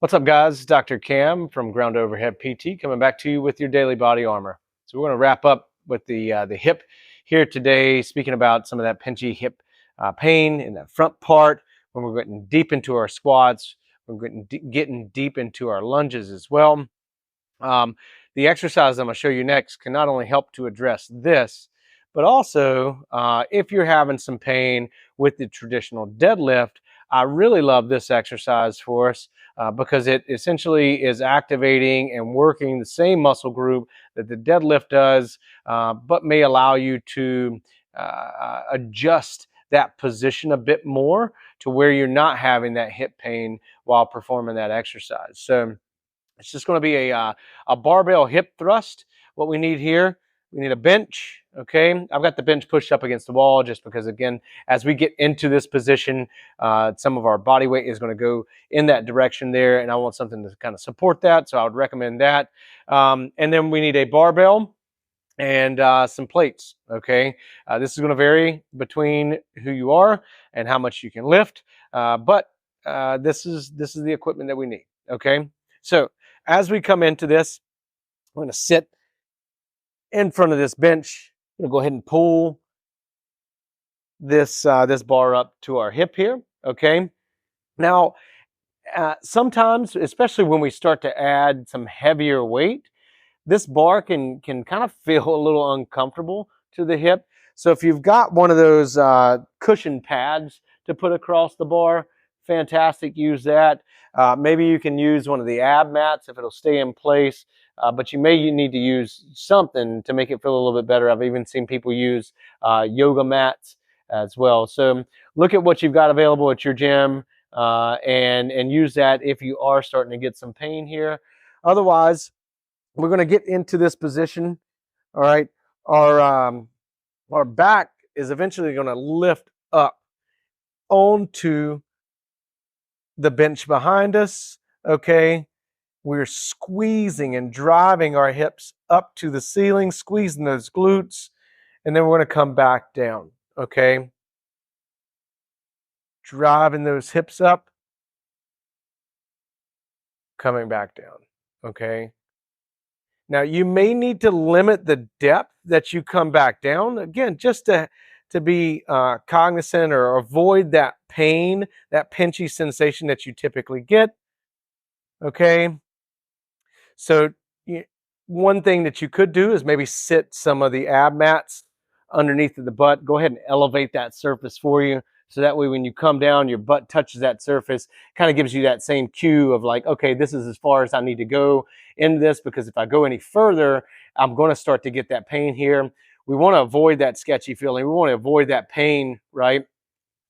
What's up, guys? It's Dr. Cam from Ground Overhead PT coming back to you with your daily body armor. So we're going to wrap up with the hip here today, speaking about some of that pinchy hip pain in that front part when we're getting deep into our squats, we're getting deep into our lunges as well. The exercise I'm going to show you next can not only help to address this, but also if you're having some pain with the traditional deadlift, I really love this exercise for us because it essentially is activating and working the same muscle group that the deadlift does, but may allow you to adjust that position a bit more to where you're not having that hip pain while performing that exercise. So it's just going to be a barbell hip thrust. What we need here, we need a bench. Okay, I've got the bench pushed up against the wall just because, again, as we get into this position, some of our body weight is going to go in that direction there, and I want something to kind of support that, so I would recommend that. And then we need a barbell and some plates. Okay, this is going to vary between who you are and how much you can lift, but this is the equipment that we need. Okay, so as we come into this, I'm going to sit in front of this bench. I'm going to go ahead and pull this this bar up to our hip here. Okay, now sometimes, especially when we start to add some heavier weight, this bar can kind of feel a little uncomfortable to the hip. So if you've got one of those cushion pads to put across the bar, fantastic, use that. Maybe you can use one of the ab mats if it'll stay in place, but you may need to use something to make it feel a little bit better. I've even seen people use yoga mats as well. So look at what you've got available at your gym and use that if you are starting to get some pain here. Otherwise, we're going to get into this position. All right, our back is eventually going to lift up onto the bench behind us. Okay, we're squeezing and driving our hips up to the ceiling, squeezing those glutes, and then we're going to come back down. Okay, driving those hips up, coming back down. Okay. Now, you may need to limit the depth that you come back down, again, just to be cognizant or avoid that pain, that pinchy sensation that you typically get. Okay. So one thing that you could do is maybe sit some of the ab mats underneath of the butt. Go ahead and elevate that surface for you. So that way when you come down, your butt touches that surface, kind of gives you that same cue of like, okay, this is as far as I need to go in this, because if I go any further, I'm going to start to get that pain here. We want to avoid that sketchy feeling. We want to avoid that pain, right?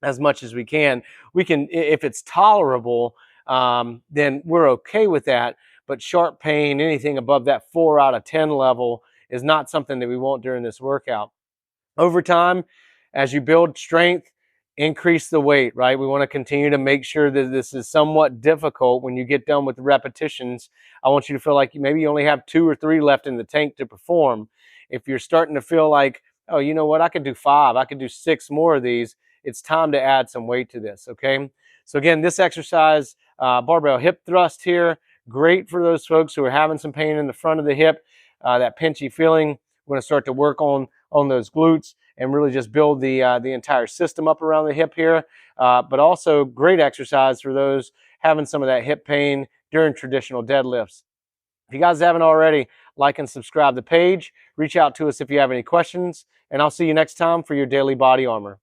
As much as we can. We can, if it's tolerable, then we're okay with that. But sharp pain, anything above that 4 out of 10 level, is not something that we want during this workout. Over time, as you build strength, increase the weight, right? We want to continue to make sure that this is somewhat difficult. When you get done with the repetitions, I want you to feel like maybe you only have 2 or 3 left in the tank to perform. If you're starting to feel like, oh, you know what, I could do 5, I could do 6 more of these, it's time to add some weight to this, okay? So again, this exercise, barbell hip thrust here, great for those folks who are having some pain in the front of the hip, that pinchy feeling. We're going to start to work on those glutes and really just build the entire system up around the hip here. But also great exercise for those having some of that hip pain during traditional deadlifts. If you guys haven't already, like and subscribe the page. Reach out to us if you have any questions, and I'll see you next time for your daily body armor.